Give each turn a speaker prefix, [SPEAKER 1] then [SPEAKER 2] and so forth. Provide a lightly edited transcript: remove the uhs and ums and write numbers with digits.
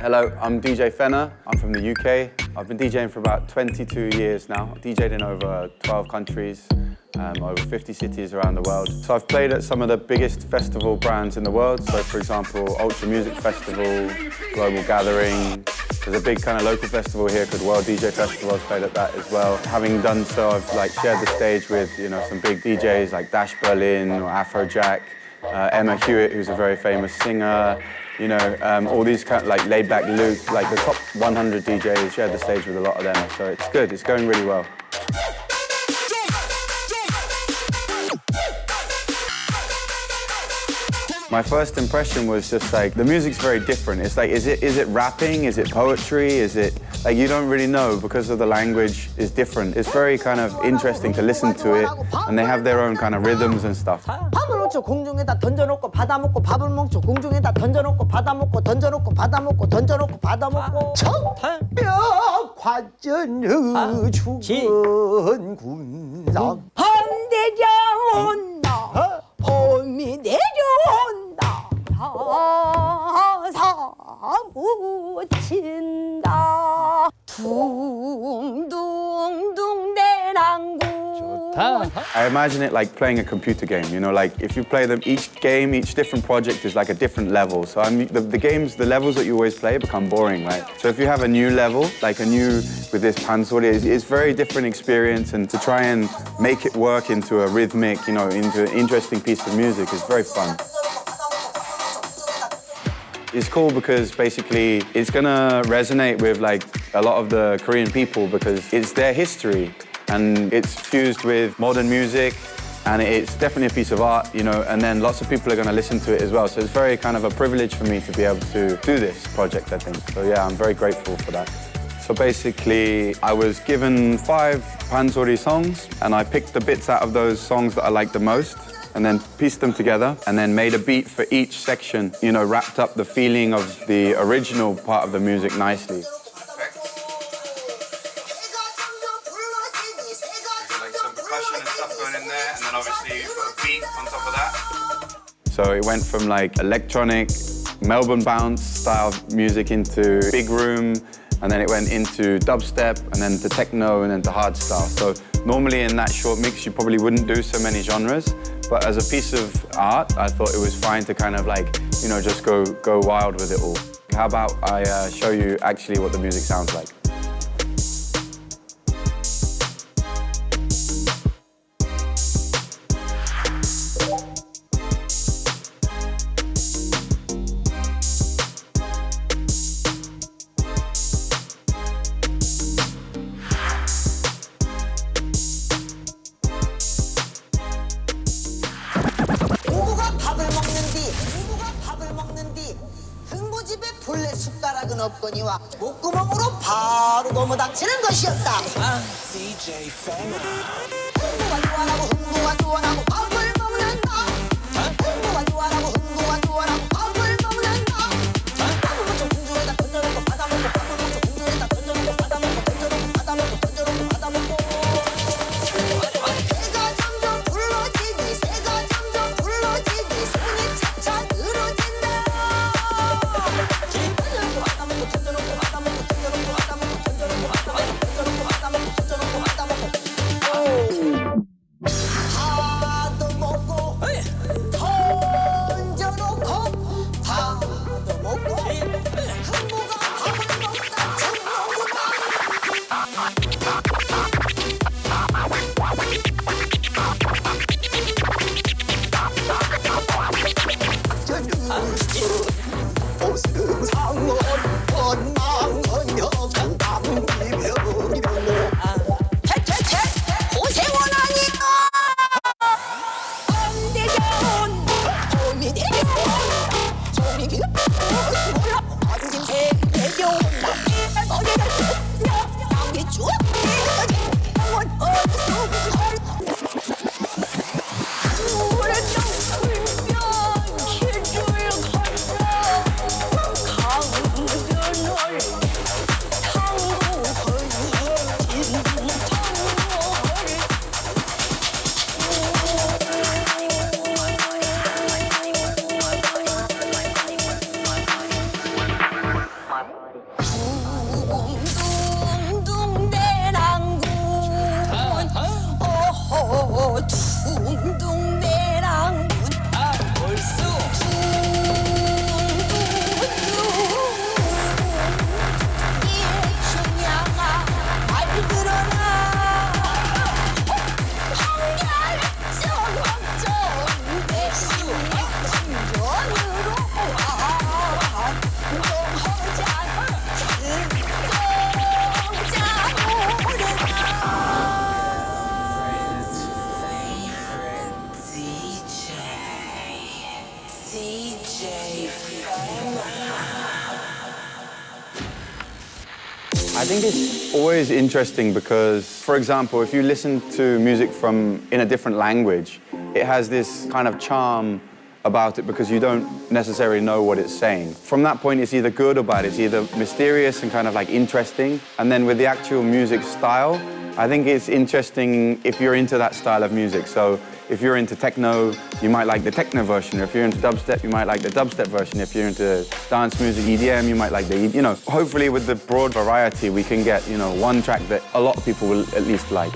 [SPEAKER 1] Hello, I'm DJ.FENNER. I'm from the UK. I've been DJing for about 22 years now. I've DJed in over 12 countries, over 50 cities around the world. So I've played at some of the biggest festival brands in the world. So for example, Ultra Music Festival, Global Gathering. There's a big kind of local festival here called World DJ Festival. I've played at that as well. Having done so, I've shared the stage with some big DJs like Dash Berlin or Afrojack, Emma Hewitt, who's a very famous singer. All these kind of Laid Back Luke, the top 100 DJs, shared the stage with a lot of them. So it's good, it's going really well. My first impression was just the music's very different. It's is it rapping? Is it poetry? Is it, you don't really know because of the language is different. It's very kind of interesting to listen to it, and they have their own kind of rhythms and stuff.
[SPEAKER 2] 밥을 먹죠. 공중에다 던져놓고 받아 먹고 밥을 먹죠. 공중에다 던져놓고 받아 먹고 던져놓고 받아 먹고 던져놓고 받아 먹고 청벽 화전의 죽은 군상 밤내려 온다 봄이 내려온다 사무친다 둥둥둥 내랑구.
[SPEAKER 1] I imagine it like playing a computer game, if you play them, each different project is like a different level. So the levels that you always play become boring, right? So if you have a new level, with this pansori, it's very different experience, and to try and make it work into a rhythmic, into an interesting piece of music is very fun. It's cool because basically it's gonna resonate with a lot of the Korean people because it's their history. And it's fused with modern music, and it's definitely a piece of art, and then lots of people are going to listen to it as well. So it's very kind of a privilege for me to be able to do this project, I think. So yeah, I'm very grateful for that. So basically, I was given 5 pansori songs, and I picked the bits out of those songs that I liked the most, and then pieced them together, and then made a beat for each section, wrapped up the feeling of the original part of the music nicely. So it went from electronic Melbourne Bounce style music into BigRoom, and then it went into Dubstep, and then to Techno, and then to Hardstyle. So normally in that short mix you probably wouldn't do so many genres, but as a piece of art I thought it was fine to kind of just go wild with it all. How about I show you actually what the music sounds like.
[SPEAKER 2] 없거니와 목구멍으로 바로 넘어닥치는 것이었다.
[SPEAKER 3] DJ.FENNER.
[SPEAKER 2] 흥부가 좋아라고 흥부가 좋아라고 밥을 먹는다. 흥부가 좋아라고 흥부가 좋아라고 밥을 먹는다. 밥을 먹죠. 공중에다 던져놓고 받아 먹고 밥을 먹죠. 공중에다 던져놓고 받아 먹고 던져놓고 받아 먹고 던져놓고 받아 먹고. 새가 점점 붉어지니 새가 점점 붉어지니 손이 차차 늘어진다.
[SPEAKER 1] I think it's always interesting because, for example, if you listen to music from in a different language, it has this kind of charm about it because you don't necessarily know what it's saying. From that point, it's either good or bad. It's either mysterious and kind of like interesting. And then with the actual music style, I think it's interesting if you're into that style of music. So if you're into techno, you might like the techno version. If you're into dubstep, you might like the dubstep version. If you're into dance music, EDM, you might like the, hopefully with the broad variety, we can get, one track that a lot of people will at least like.